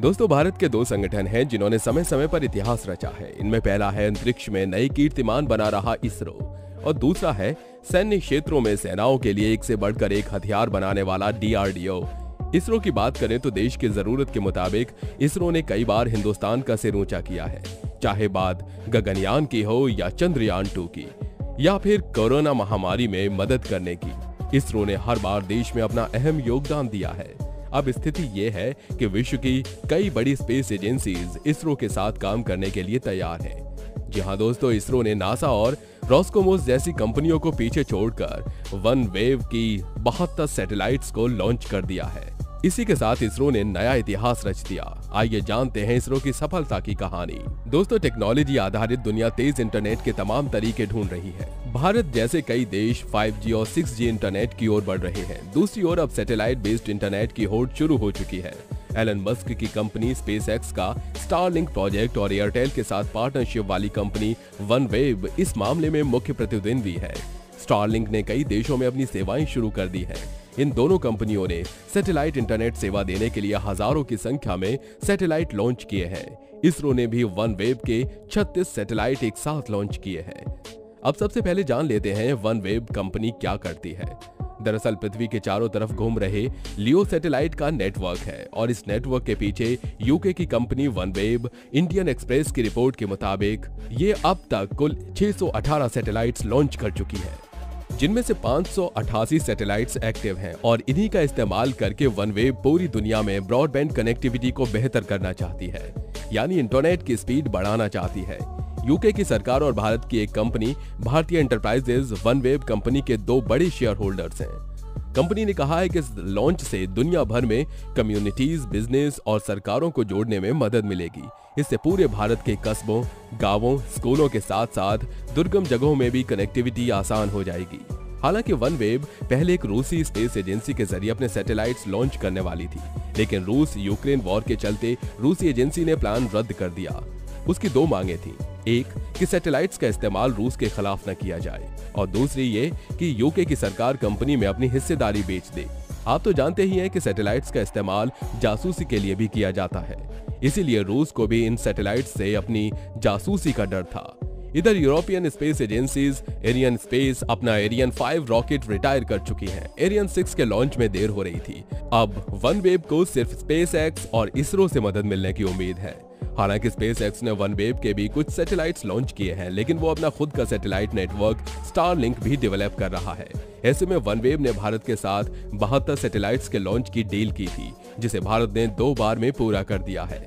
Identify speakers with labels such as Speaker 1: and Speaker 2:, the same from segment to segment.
Speaker 1: दोस्तों, भारत के दो संगठन हैं जिन्होंने समय समय पर इतिहास रचा है। इनमें पहला है अंतरिक्ष में नए कीर्तिमान बना रहा इसरो और दूसरा है सैन्य क्षेत्रों में सेनाओं के लिए एक से बढ़कर एक हथियार बनाने वाला DRDO। इसरो की बात करें तो देश की जरूरत के मुताबिक इसरो ने कई बार हिंदुस्तान का सिर ऊंचा किया है, चाहे बात गगनयान की हो या चंद्रयान 2 की या फिर कोरोना महामारी में मदद करने की। इसरो ने हर बार देश में अपना अहम योगदान दिया है। अब स्थिति ये है कि विश्व की कई बड़ी स्पेस एजेंसीज इसरो के साथ काम करने के लिए तैयार हैं। जी हाँ दोस्तों, इसरो ने नासा और रोस्कोमोस जैसी कंपनियों को पीछे छोड़कर वनवेव की 72 सैटेलाइट्स को लॉन्च कर दिया है। इसी के साथ इसरो ने नया इतिहास रच दिया। आइए जानते हैं इसरो की सफलता की कहानी। दोस्तों, टेक्नोलॉजी आधारित दुनिया तेज इंटरनेट के तमाम तरीके ढूंढ रही है। भारत जैसे कई देश 5G और 6G इंटरनेट की ओर बढ़ रहे हैं। दूसरी ओर अब सैटेलाइट बेस्ड इंटरनेट की होड़ शुरू हो चुकी है। एलन मस्क की कंपनी स्पेसएक्स का स्टारलिंक प्रोजेक्ट और एयरटेल के साथ पार्टनरशिप वाली कंपनी वनवेव इस मामले में मुख्य प्रतिद्वंदी है। स्टारलिंक ने कई देशों में अपनी सेवाएं शुरू कर दी हैं। इन दोनों कंपनियों ने सैटेलाइट इंटरनेट सेवा देने के लिए हजारों की संख्या में सैटेलाइट लॉन्च किए हैं। इसरो ने भी वनवेव के 36 सैटेलाइट एक साथ लॉन्च किए हैं। अब सबसे पहले जान लेते हैं वनवेव कंपनी क्या करती है। दरअसल पृथ्वी के चारों तरफ घूम रहे लियो सैटेलाइट का नेटवर्क है और इस नेटवर्क के पीछे यूके की कंपनी वनवेव। इंडियन एक्सप्रेस की रिपोर्ट के मुताबिक ये अब तक कुल 618 सैटेलाइट्स लॉन्च कर चुकी है, जिनमें से 588 सैटेलाइट्स एक्टिव हैं और इन्हीं का इस्तेमाल करके वनवेव पूरी दुनिया में ब्रॉडबैंड कनेक्टिविटी को बेहतर करना चाहती है, यानी इंटरनेट की स्पीड बढ़ाना चाहती है। यूके की सरकार और भारत की एक कंपनी भारतीय एंटरप्राइजेज वनवेव कंपनी के दो बड़े शेयर होल्डर्स हैं। कंपनी ने कहा है कि इस लॉन्च से दुनिया भर में कम्युनिटीज, बिजनेस और सरकारों को जोड़ने में मदद मिलेगी। इससे पूरे भारत के कस्बों, गांवों, स्कूलों के साथ साथ दुर्गम जगहों में भी कनेक्टिविटी आसान हो जाएगी। हालांकि वनवेव पहले एक रूसी स्पेस एजेंसी के जरिए अपने सैटेलाइट्स लॉन्च करने वाली थी, लेकिन रूस यूक्रेन वॉर के चलते रूसी एजेंसी ने प्लान रद्द कर दिया। उसकी दो मांगे थी, एक कि सैटेलाइट्स का इस्तेमाल रूस के खिलाफ न किया जाए और दूसरी ये कि यूके की सरकार कंपनी में अपनी हिस्सेदारी बेच दे। आप तो जानते ही हैं कि सैटेलाइट्स का इस्तेमाल जासूसी के लिए भी किया जाता है, इसीलिए रूस को भी इन सैटेलाइट्स से अपनी जासूसी का डर था। इधर European space agency's Arianespace अपना एरियन 5 रॉकेट रिटायर कर चुकी है। एरियन 6 के लॉन्च में देर हो रही थी। अब वनवेव को सिर्फ स्पेसएक्स और इसरो से मदद मिलने की उम्मीद है। हालांकि स्पेसएक्स ने वनवेव के भी कुछ सैटेलाइट्स लॉन्च किए हैं, लेकिन वो अपना खुद का सैटेलाइट नेटवर्क स्टारलिंक भी डेवलप कर रहा है। ऐसे में वनवेव ने भारत के साथ 72 सैटेलाइट्स के लॉन्च की डील की थी, जिसे भारत ने 2 बार में पूरा कर दिया है।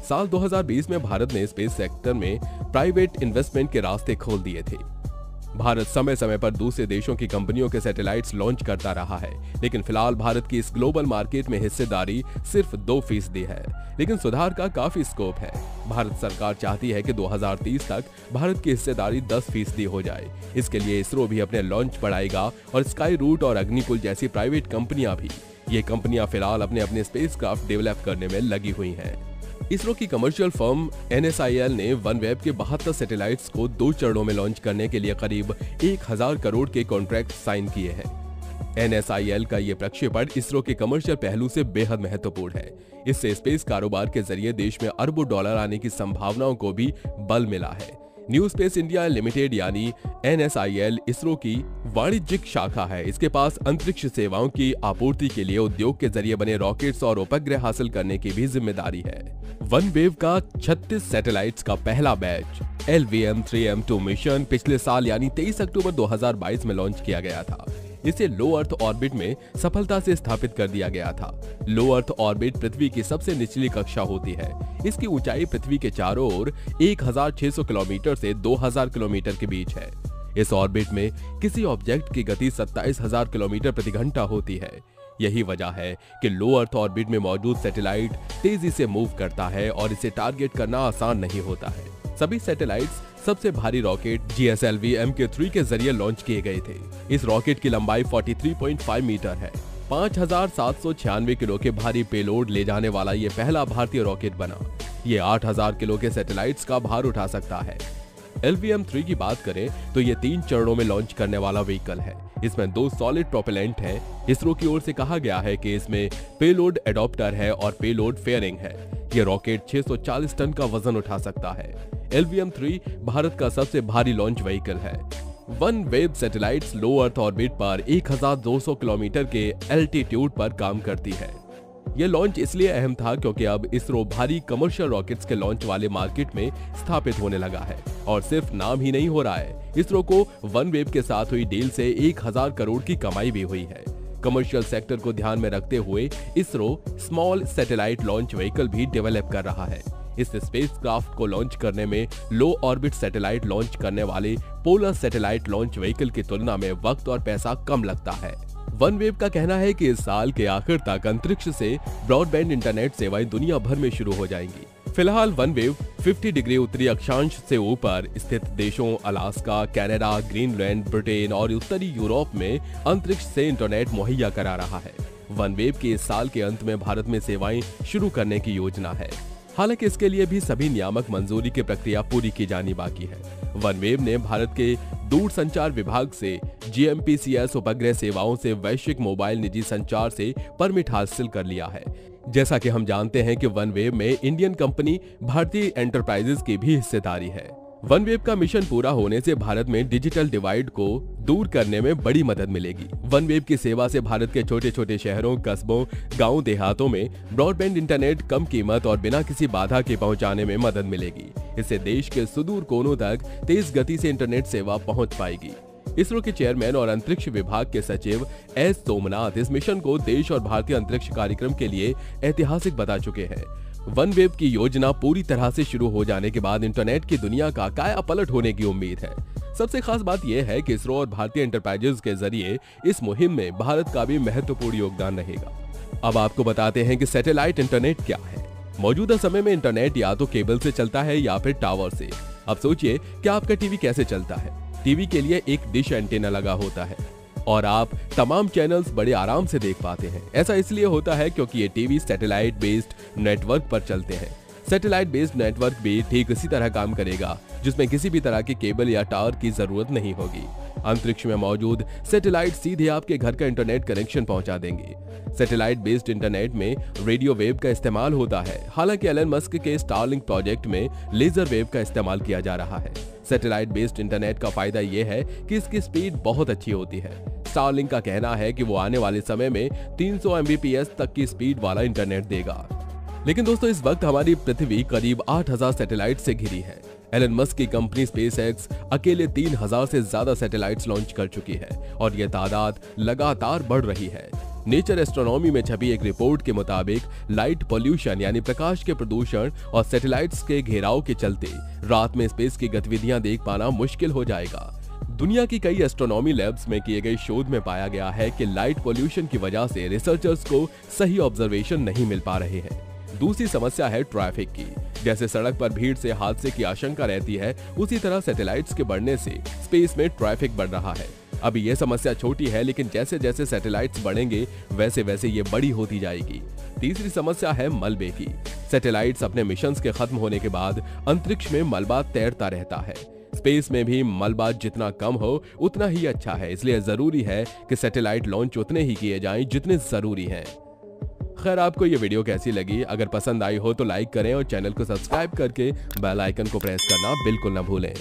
Speaker 1: साल 2020 में भारत ने स्पेस सेक्टर में प्राइवेट इन्वेस्टमेंट के रास्ते खोल दिए थे। भारत समय समय पर दूसरे देशों की कंपनियों के सैटेलाइट्स लॉन्च करता रहा है, लेकिन फिलहाल भारत की इस ग्लोबल मार्केट में हिस्सेदारी सिर्फ 2% है, लेकिन सुधार का काफी स्कोप है। भारत सरकार चाहती है कि 2030 तक भारत की हिस्सेदारी 10% हो जाए। इसके लिए इसरो भी अपने लॉन्च बढ़ाएगा और स्काई रूट और अग्निकुल जैसी प्राइवेट कंपनियां भी। ये कंपनियां फिलहाल अपने स्पेसक्राफ्ट डेवलप करने में लगी हुई हैं। इसरो की कमर्शियल फर्म NSIL ने वनवेव के 72 सैटेलाइट्स को 2 चरणों में लॉन्च करने के लिए करीब 1000 करोड़ के कॉन्ट्रैक्ट साइन किए हैं। NSIL का ये प्रक्षेपण इसरो के कमर्शियल पहलू से बेहद महत्वपूर्ण है। इससे स्पेस कारोबार के जरिए देश में अरबों डॉलर आने की संभावनाओं को भी बल मिला है। न्यू स्पेस इंडिया लिमिटेड यानी NSIL इसरो की वाणिज्यिक शाखा है। इसके पास अंतरिक्ष सेवाओं की आपूर्ति के लिए उद्योग के जरिए बने रॉकेट्स और उपग्रह हासिल करने की भी जिम्मेदारी है। वनवेव का 36 सैटेलाइट्स का पहला बैच LVM-3M2 मिशन पिछले साल यानी 23 अक्टूबर 2022 में लॉन्च किया गया था। इसे लो अर्थ ऑर्बिट में सफलता से स्थापित कर दिया गया था। लो अर्थ ऑर्बिट पृथ्वी की सबसे निचली कक्षा होती है। इसकी ऊंचाई पृथ्वी के चारों ओर 1600 किलोमीटर से 2000 किलोमीटर के बीच है। इस ऑर्बिट में किसी ऑब्जेक्ट की गति 27000 किलोमीटर प्रति घंटा होती है। यही वजह है कि लो अर्थ ऑर्बिट में मौजूद सैटेलाइट तेजी से मूव करता है और इसे टारगेट करना आसान नहीं होता है। सभी सैटेलाइट्स सबसे भारी रॉकेट GSLV Mk3 के जरिए लॉन्च किए गए थे। इस रॉकेट की लंबाई 43.5 मीटर है। 5796 किलो के भारी पेलोड ले जाने वाला ये पहला भारतीय रॉकेट बना। ये 8000 किलो के सैटेलाइट्स का भार उठा सकता है। LVM-3 की बात करें तो ये 3 चरणों में लॉन्च करने वाला व्हीकल है। इसमें 2 सॉलिड प्रोपेलेंट हैं। इसरो की ओर से कहा गया है कि इसमें पेलोड एडॉप्टर है और पेलोड फेयरिंग है। ये रॉकेट 640 टन का वजन उठा सकता है। LVM-3 भारत का सबसे भारी लॉन्च व्हीकल है। OneWeb सैटेलाइट्स लो अर्थ ऑर्बिट पर 1200 किलोमीटर के एल्टीट्यूड पर काम करती है। यह लॉन्च इसलिए अहम था क्योंकि अब इसरो भारी कमर्शियल रॉकेट्स के लॉन्च वाले मार्केट में स्थापित होने लगा है और सिर्फ नाम ही नहीं हो रहा है, इसरो को OneWeb के साथ हुई डील से 1000 करोड़ की कमाई भी हुई है। कमर्शियल सेक्टर को ध्यान में रखते हुए ISRO small satellite launch vehicle भी डेवलप कर रहा है। इस स्पेसक्राफ्ट को लॉन्च करने में लो ऑर्बिट सैटेलाइट लॉन्च करने वाले पोलर सैटेलाइट लॉन्च व्हीकल की तुलना में वक्त और पैसा कम लगता है। OneWeb का कहना है कि इस साल के आखिर तक अंतरिक्ष से ब्रॉडबैंड इंटरनेट सेवाएं दुनिया भर में शुरू हो जाएंगी। फिलहाल OneWeb 50 डिग्री उत्तरी अक्षांश से ऊपर स्थित देशों अलास्का, कनाडा, ग्रीनलैंड, ब्रिटेन और उत्तरी यूरोप में अंतरिक्ष से इंटरनेट मुहैया करा रहा है। OneWeb की इस साल के अंत में भारत में सेवाएं शुरू करने की योजना है। हालांकि इसके लिए भी सभी नियामक मंजूरी की प्रक्रिया पूरी की जानी बाकी है। OneWeb ने भारत के दूरसंचार विभाग से GMPCS उपग्रह सेवाओं से वैश्विक मोबाइल निजी संचार से परमिट हासिल कर लिया है। जैसा कि हम जानते हैं कि OneWeb में इंडियन कंपनी भारतीय एंटरप्राइजेज की भी हिस्सेदारी है। OneWeb का मिशन पूरा होने से भारत में डिजिटल डिवाइड को दूर करने में बड़ी मदद मिलेगी। OneWeb की सेवा से भारत के छोटे छोटे शहरों, कस्बों, गांव देहातों में ब्रॉडबैंड इंटरनेट कम कीमत और बिना किसी बाधा के पहुंचाने में मदद मिलेगी। इससे देश के सुदूर कोनों तक तेज गति से इंटरनेट सेवा पहुंच पाएगी। इसरो के चेयरमैन और अंतरिक्ष विभाग के सचिव एस सोमनाथ इस मिशन को देश और भारतीय अंतरिक्ष कार्यक्रम के लिए ऐतिहासिक बता चुके हैं। OneWeb की योजना पूरी तरह से शुरू हो जाने के बाद इंटरनेट की दुनिया का काया पलट होने की उम्मीद है। सबसे खास बात यह है कि इसरो और भारतीय एंटरप्राइजेज के जरिए इस मुहिम में भारत का भी महत्वपूर्ण योगदान रहेगा। अब आपको बताते हैं कि सैटेलाइट इंटरनेट क्या है। मौजूदा समय में इंटरनेट या तो केबल से चलता है या फिर टावर से। अब सोचिए कि आपका टीवी कैसे चलता है। टीवी के लिए एक डिश एंटीना लगा होता है और आप तमाम चैनल्स बड़े आराम से देख पाते हैं। ऐसा इसलिए होता है क्योंकि ये टीवी सैटेलाइट बेस्ड नेटवर्क पर चलते हैं। सैटेलाइट बेस्ड नेटवर्क भी ठीक इसी तरह काम करेगा, जिसमें किसी भी तरह के केबल या टावर की जरूरत नहीं होगी। अंतरिक्ष में मौजूद सैटेलाइट सीधे आपके घर का इंटरनेट कनेक्शन पहुंचा देंगे। सैटेलाइट बेस्ड इंटरनेट में रेडियो वेव का इस्तेमाल होता है। हालांकि एलन मस्क के स्टारलिंक प्रोजेक्ट में लेजर वेव का इस्तेमाल किया जा रहा है। सैटेलाइट बेस्ड इंटरनेट का फायदा यह है कि इसकी स्पीड बहुत अच्छी होती है। स्टारलिंक का कहना है कि वो आने वाले समय में 300 Mbps तक की स्पीड वाला इंटरनेट देगा। लेकिन दोस्तों, इस वक्त हमारी पृथ्वी करीब 8000 सैटेलाइट से घिरी है। एलन मस्क की कंपनी स्पेसएक्स अकेले 3000 से ज्यादा सैटेलाइट्स लॉन्च कर चुकी है और यह तादाद लगातार बढ़ रही है। नेचर एस्ट्रोनॉमी में छपी एक रिपोर्ट के मुताबिक लाइट पोल्यूशन यानी प्रकाश के प्रदूषण और सैटेलाइट्स के घेराव के चलते रात में स्पेस की गतिविधियां देख पाना मुश्किल हो जाएगा। दुनिया की कई एस्ट्रोनॉमी लैब्स में किए गए शोध में पाया गया है कि लाइट पोल्यूशन की वजह से रिसर्चर्स को सही ऑब्जर्वेशन नहीं मिल पा रहे हैं। दूसरी समस्या है ट्रैफिक की। जैसे सड़क पर भीड़ से हादसे की आशंका रहती है, उसी तरह सैटेलाइट्स के बढ़ने से स्पेस में ट्रैफिक बढ़ रहा है। अभी यह समस्या छोटी है, लेकिन जैसे जैसे सैटेलाइट्स बढ़ेंगे वैसे वैसे ये बड़ी होती जाएगी। तीसरी समस्या है मलबे की। सैटेलाइट्स अपने मिशंस के खत्म होने के बाद अंतरिक्ष में मलबा तैरता रहता है। स्पेस में भी मलबा जितना कम हो उतना ही अच्छा है, इसलिए जरूरी है कि सैटेलाइट लॉन्च उतने ही किए जाएं जितने जरूरी हैं। खैर, आपको ये वीडियो कैसी लगी? अगर पसंद आई हो तो लाइक करें और चैनल को सब्सक्राइब करके बेल आइकन को प्रेस करना बिल्कुल ना भूलें।